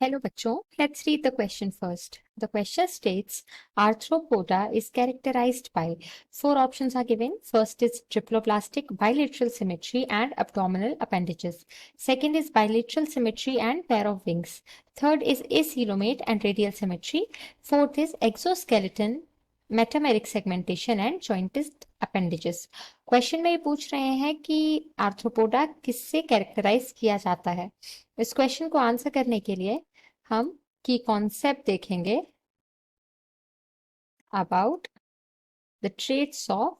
Hello bachcho, let's read the question first. The question states arthropoda is characterized by four options are given. First is triploblastic bilateral symmetry and abdominal appendages. Second is bilateral symmetry and pair of wings. Third is acelomate and radial symmetry. Fourth is exoskeleton, metameric segmentation and jointed appendages. Question में ये पूछ रहे हैं कि arthropoda किससे characterise किया जाता है। इस क्वेश्चन को आंसर करने के लिए हम की कॉन्सेप्ट देखेंगे about the traits of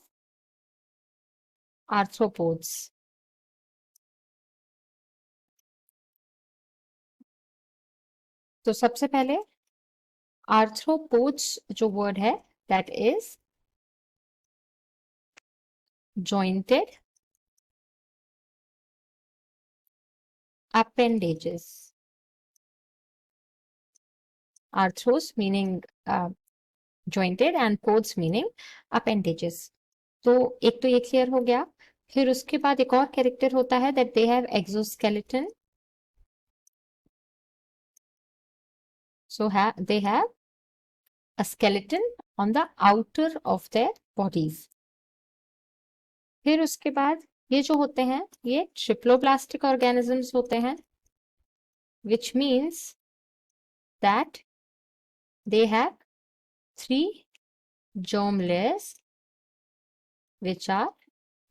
arthropods. तो सबसे पहले आर्थ्रोपोड्स जो वर्ड है that is jointed appendages. Arthros meaning jointed and pods meaning appendages. तो एक तो ये क्लियर हो गया। फिर उसके बाद एक और कैरेक्टर होता है that they have exoskeleton. So they have a skeleton on the outer of their bodies. फिर उसके बाद ये जो होते हैं ये ट्रिप्लोब्लास्टिक ऑर्गेनिजम्स होते हैं, which means that they have three germ layers which are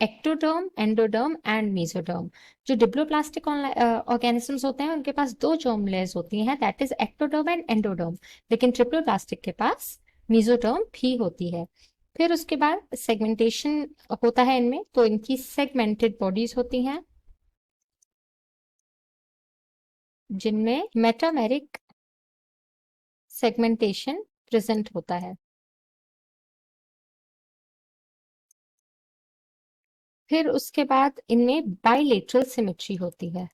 ectoderm, endoderm and mesoderm. जो डिप्लोप्लास्टिक ऑर्गेनिजम्स होते हैं उनके पास दो जर्म लेयर्स होती हैं that is ectoderm and endoderm, लेकिन ट्रिप्लोप्लास्टिक के पास मेसोडर्म भी होती है। फिर उसके बाद सेगमेंटेशन होता है इनमें, तो इनकी सेगमेंटेड बॉडीज होती हैं जिनमें मेटामेरिक सेगमेंटेशन प्रेजेंट होता है। फिर उसके बाद इनमें बाइलेटरल सिमेट्री होती है,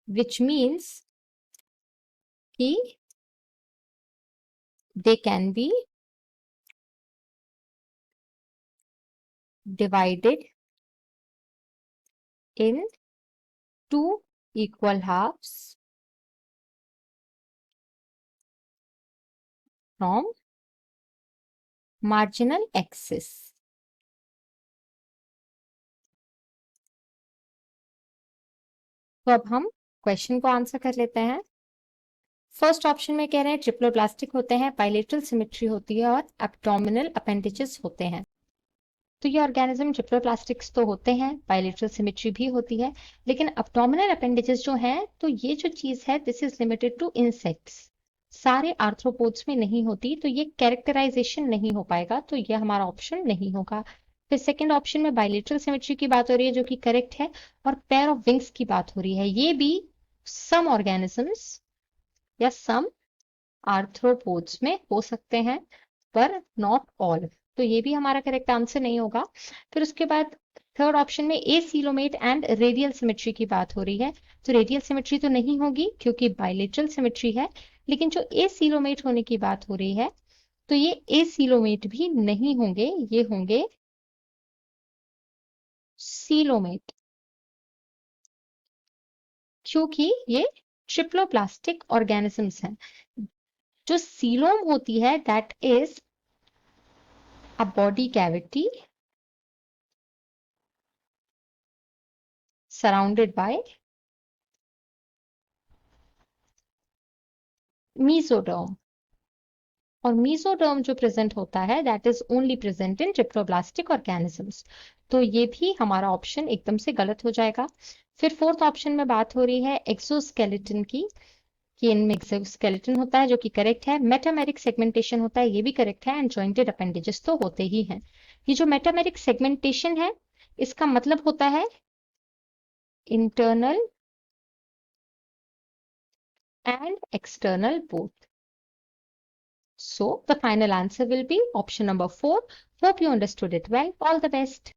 which means कि they can be divided in two equal halves from marginal axis. तो अब हम क्वेश्चन को आंसर कर लेते हैं। फर्स्ट ऑप्शन में कह रहे हैं ट्रिप्लोप्लास्टिक होते हैं, बाइलेटरल सिमेट्री होती है और एब्डोमिनल अपेंडेजेस होते हैं। तो ये ऑर्गेनिज्म ट्रिप्लोप्लास्टिक्स तो होते हैं, बाइलेटरल सिमेट्री भी होती है, लेकिन एब्डोमिनल अपेंडेजेस जो हैं तो ये जो चीज है this is limited to insects, सारे आर्थ्रोपोड्स में नहीं होती, तो ये कैरेक्टराइजेशन नहीं हो पाएगा, तो ये हमारा ऑप्शन नहीं होगा। फिर सेकंड ऑप्शन में बाइलेटरल सिमेट्री की बात हो रही है जो कि करेक्ट है, और पेयर ऑफ विंग्स की बात हो रही है, ये भी सम ऑर्गेनिजम्स या सम आर्थ्रोपोड्स में हो सकते हैं पर नॉट ऑल, तो ये भी हमारा करेक्ट आंसर नहीं होगा। फिर उसके बाद थर्ड ऑप्शन में एसीलोमेट एंड रेडियल सिमेट्री की बात हो रही है, तो रेडियल सिमेट्री तो नहीं होगी क्योंकि बाइलेटरल सिमेट्री है, लेकिन जो एसीलोमेट होने की बात हो रही है तो ये एसीलोमेट भी नहीं होंगे, ये होंगे सीलोमेट, क्योंकि ये ट्रिप्लोप्लास्टिक ऑर्गेनिजम्स हैं। जो सीलोम होती है that is a body cavity surrounded by mesoderm, और मेसोडर्म जो प्रेजेंट होता है that is only present in ट्रिप्लोप्लास्टिक organisms, तो ये भी हमारा ऑप्शन एकदम से गलत हो जाएगा। फिर फोर्थ ऑप्शन में बात हो रही है एक्सोस्केलेटन की, कि इनमें एक्सोस्केलेटन होता है जो कि करेक्ट है, मेटामेरिक सेगमेंटेशन होता है ये भी करेक्ट है, एंड जॉइंटेड अपेंडेजेस तो होते ही हैं। ये जो मेटामेरिक सेगमेंटेशन है इसका मतलब होता है internal and external both. So the final answer will be option number 4. Hope you understood it well. All the best.